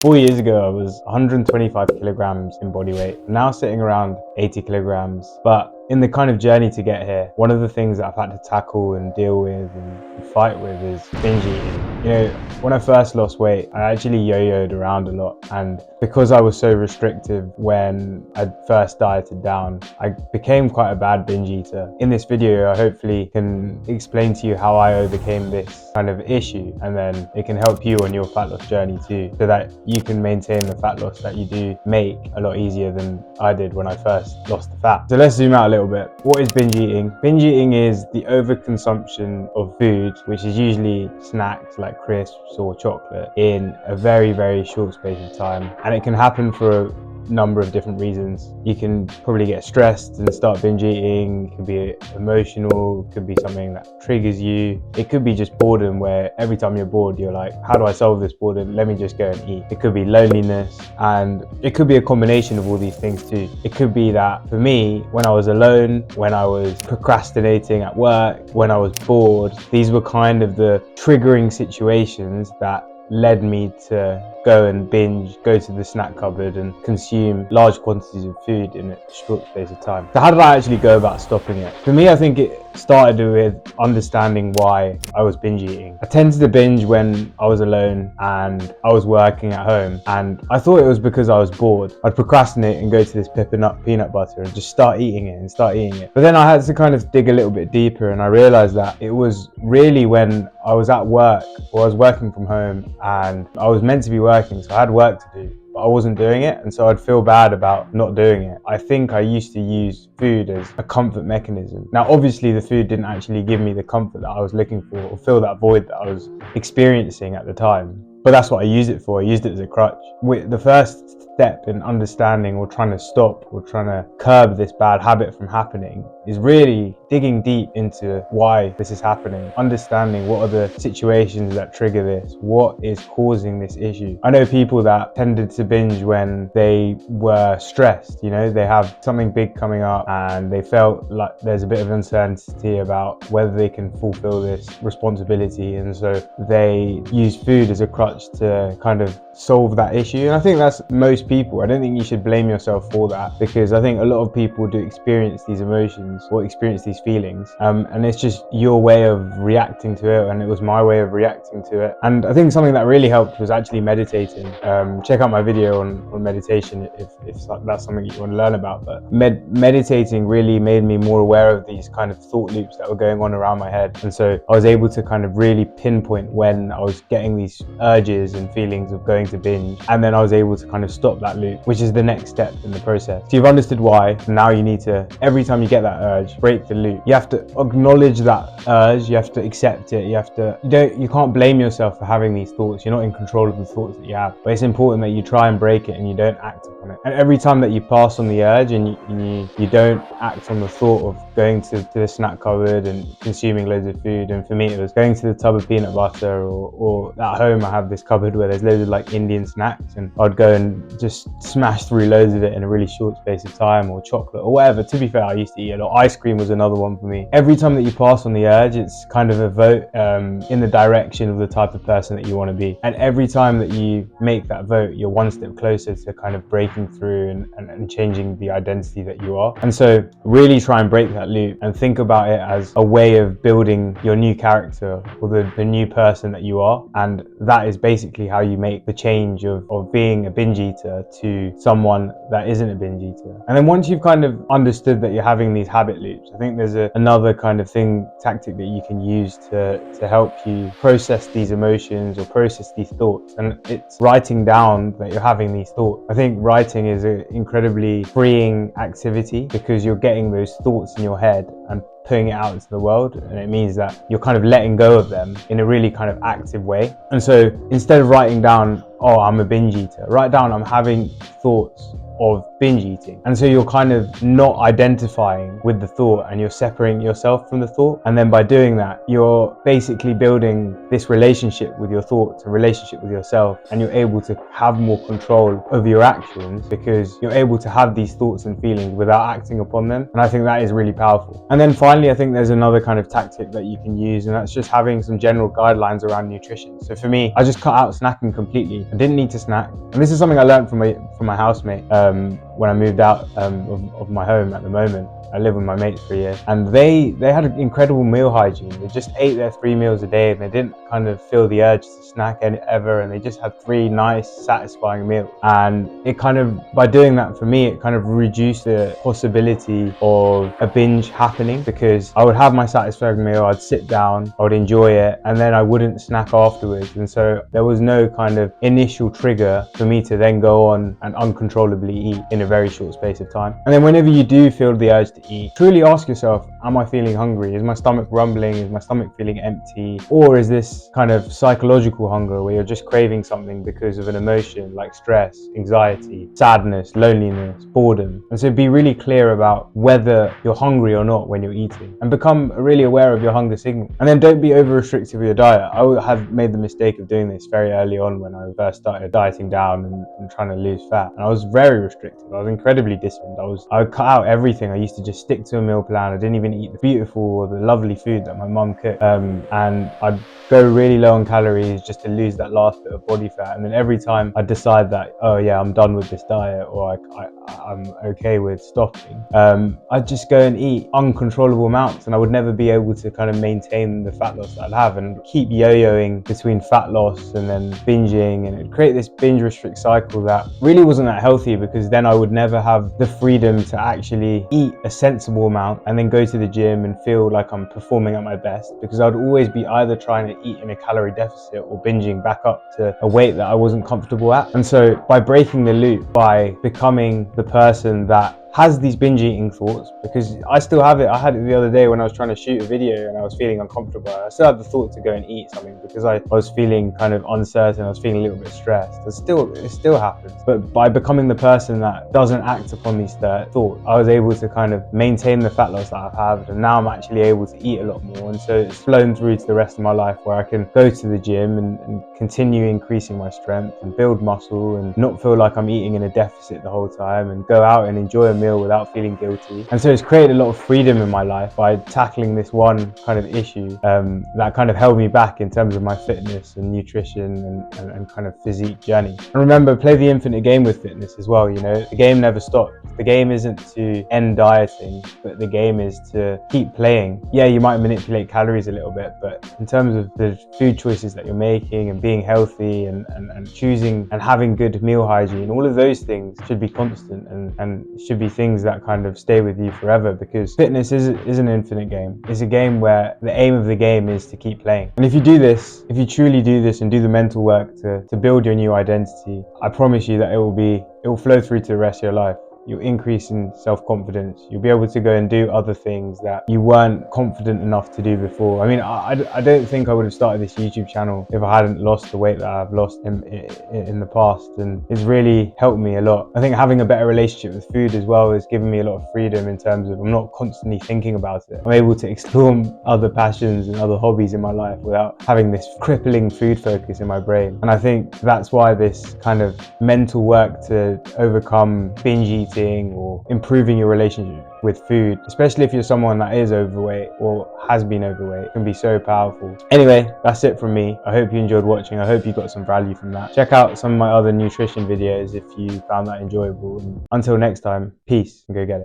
4 years ago, I was 125 kilograms in body weight, now sitting around 80 kilograms. But in the kind of journey to get here, one of the things that I've had to tackle and deal with and fight with is binge eating. When I first lost weight, I actually yo-yoed around a lot. And because I was so restrictive when I first dieted down, I became quite a bad binge eater. In this video, I hopefully can explain to you how I overcame this kind of issue, and then it can help you on your fat loss journey too, so that you can maintain the fat loss that you do make a lot easier than I did when I first lost the fat. So let's zoom out a little bit. What is binge eating? Binge eating is the overconsumption of food, which is usually snacks like crisps or chocolate, in a very, very short space of time. And it can happen for a number of different reasons. You can probably get stressed and start binge eating. It could be emotional, it could be something that triggers you. It could be just boredom, where every time you're bored, you're like, how do I solve this boredom? Let me just go and eat. It could be loneliness, and it could be a combination of all these things too. It could be that for me, when I was alone, when I was procrastinating at work, when I was bored, these were kind of the triggering situations that led me to go and binge, go to the snack cupboard and consume large quantities of food in a short space of time. So how did I actually go about stopping it? For me, I think it started with understanding why I was binge eating. I tended to binge when I was alone and I was working at home, and I thought it was because I was bored. I'd procrastinate and go to this peanut butter and just start eating it. But then I had to kind of dig a little bit deeper, and I realized that it was really when I was at work, or I was working from home, and I was meant to be working, so I had work to do, but I wasn't doing it, and so I'd feel bad about not doing it. I think I used to use food as a comfort mechanism. Now, obviously, the food didn't actually give me the comfort that I was looking for, or fill that void that I was experiencing at the time. But that's what I used it for. I used it as a crutch. The first step in understanding, or trying to stop, or trying to curb this bad habit from happening, is really digging deep into why this is happening, understanding what are the situations that trigger this, what is causing this issue. I know people that tended to binge when they were stressed. They have something big coming up and they felt like there's a bit of uncertainty about whether they can fulfill this responsibility, and so they use food as a crutch to kind of solve that issue. And I think that's most people. I don't think you should blame yourself for that, because I think a lot of people do experience these emotions or experience these feelings, and it's just your way of reacting to it, and it was my way of reacting to it. And I think something that really helped was actually meditating. Check out my video on meditation if that's something you want to learn about. But meditating really made me more aware of these kind of thought loops that were going on around my head, and so I was able to kind of really pinpoint when I was getting these urges and feelings of going to binge, and then I was able to kind of stop that loop, which is the next step in the process. So you've understood why. Now you need to, every time you get that urge, break the loop. You have to acknowledge that urge, you have to accept it, you can't blame yourself for having these thoughts. You're not in control of the thoughts that you have, but it's important that you try and break it and you don't act upon it. And every time that you pass on the urge and you don't act on the thought of going to the snack cupboard and consuming loads of food, and for me it was going to the tub of peanut butter, or at home I have this cupboard where there's loads of like Indian snacks, and I'd go and just smash through loads of it in a really short space of time, or chocolate or whatever. To be fair, I used to eat a lot. Ice cream was another one for me. Every time that you pass on the urge, it's kind of a vote in the direction of the type of person that you want to be, and every time that you make that vote, you're one step closer to kind of breaking through and changing the identity that you are. And so really try and break that loop and think about it as a way of building your new character, or the new person that you are. And that is basically how you make the change of being a binge eater to someone that isn't a binge eater. And then once you've kind of understood that you're having these habit loops, I think there's another kind of tactic that you can use to help you process these emotions or process these thoughts, and it's writing down that you're having these thoughts. I think writing is an incredibly freeing activity, because you're getting those thoughts in your head and putting it out into the world, and it means that you're kind of letting go of them in a really kind of active way. And so instead of writing down, oh, I'm a binge eater, write down, I'm having thoughts of binge eating. And so you're kind of not identifying with the thought and you're separating yourself from the thought. And then by doing that, you're basically building this relationship with your thoughts, a relationship with yourself, and you're able to have more control over your actions because you're able to have these thoughts and feelings without acting upon them. And I think that is really powerful. And then finally, I think there's another kind of tactic that you can use, and that's just having some general guidelines around nutrition. So for me, I just cut out snacking completely. I didn't need to snack. And this is something I learned from my housemate when I moved out of my home at the moment. I live with my mates for a year, and they had incredible meal hygiene. They just ate their 3 meals a day, and they didn't kind of feel the urge to snack ever, and they just had 3 nice, satisfying meals. And it kind of, by doing that for me, it kind of reduced the possibility of a binge happening, because I would have my satisfying meal, I'd sit down, I would enjoy it, and then I wouldn't snack afterwards. And so there was no kind of initial trigger for me to then go on and uncontrollably eat in a very short space of time. And then whenever you do feel the urge to eat, truly ask yourself, am I feeling hungry? Is my stomach rumbling? Is my stomach feeling empty? Or is this kind of psychological hunger where you're just craving something because of an emotion like stress, anxiety, sadness, loneliness, boredom? And so be really clear about whether you're hungry or not when you're eating, and become really aware of your hunger signal. And then don't be over restrictive with your diet. I have made the mistake of doing this very early on when I first started dieting down and trying to lose fat. And I was very restrictive. I was incredibly disciplined. I would cut out everything. I used to just stick to a meal plan. I didn't even eat the beautiful or the lovely food that my mum cooked. And I'd go really low on calories just to lose that last bit of body fat. And then every time I'd decide that, oh yeah, I'm done with this diet, or I'm okay with stopping, I'd just go and eat uncontrollable amounts, and I would never be able to kind of maintain the fat loss that I'd have, and keep yo-yoing between fat loss and then binging, and it'd create this binge restrict cycle that really wasn't that healthy, because then I would never have the freedom to actually eat a sensible amount and then go to the gym and feel like I'm performing at my best, because I'd always be either trying to eat in a calorie deficit or binging back up to a weight that I wasn't comfortable at. And so by breaking the loop, by becoming the person that has these binge eating thoughts, because I still have it. I had it the other day when I was trying to shoot a video and I was feeling uncomfortable. I still had the thought to go and eat something because I was feeling kind of uncertain. I was feeling a little bit stressed. It still happens. But by becoming the person that doesn't act upon these thoughts, I was able to kind of maintain the fat loss that I've had, and now I'm actually able to eat a lot more. And so it's flown through to the rest of my life, where I can go to the gym and continue increasing my strength and build muscle and not feel like I'm eating in a deficit the whole time, and go out and enjoy a meal without feeling guilty. And so it's created a lot of freedom in my life by tackling this one kind of issue that kind of held me back in terms of my fitness and nutrition and kind of physique journey. And remember, play the infinite game with fitness as well. You know, the game never stops. The game isn't to end dieting, but the game is to keep playing. Yeah, you might manipulate calories a little bit, but in terms of the food choices that you're making and being healthy and choosing and having good meal hygiene, all of those things should be constant and should be things that kind of stay with you forever, because fitness is an infinite game. It's a game where the aim of the game is to keep playing. And if you do this, if you truly do this and do the mental work to build your new identity, I promise you that it will flow through to the rest of your life. You'll increase in self-confidence. You'll be able to go and do other things that you weren't confident enough to do before. I mean, I don't think I would have started this YouTube channel if I hadn't lost the weight that I've lost in the past, and it's really helped me a lot. I think having a better relationship with food as well has given me a lot of freedom in terms of I'm not constantly thinking about it. I'm able to explore other passions and other hobbies in my life without having this crippling food focus in my brain. And I think that's why this kind of mental work to overcome binge eating or improving your relationship with food, especially if you're someone that is overweight or has been overweight, can be so powerful. Anyway, that's it from me. I hope you enjoyed watching. I hope you got some value from that. Check out some of my other nutrition videos if you found that enjoyable. And until next time, peace and go get it.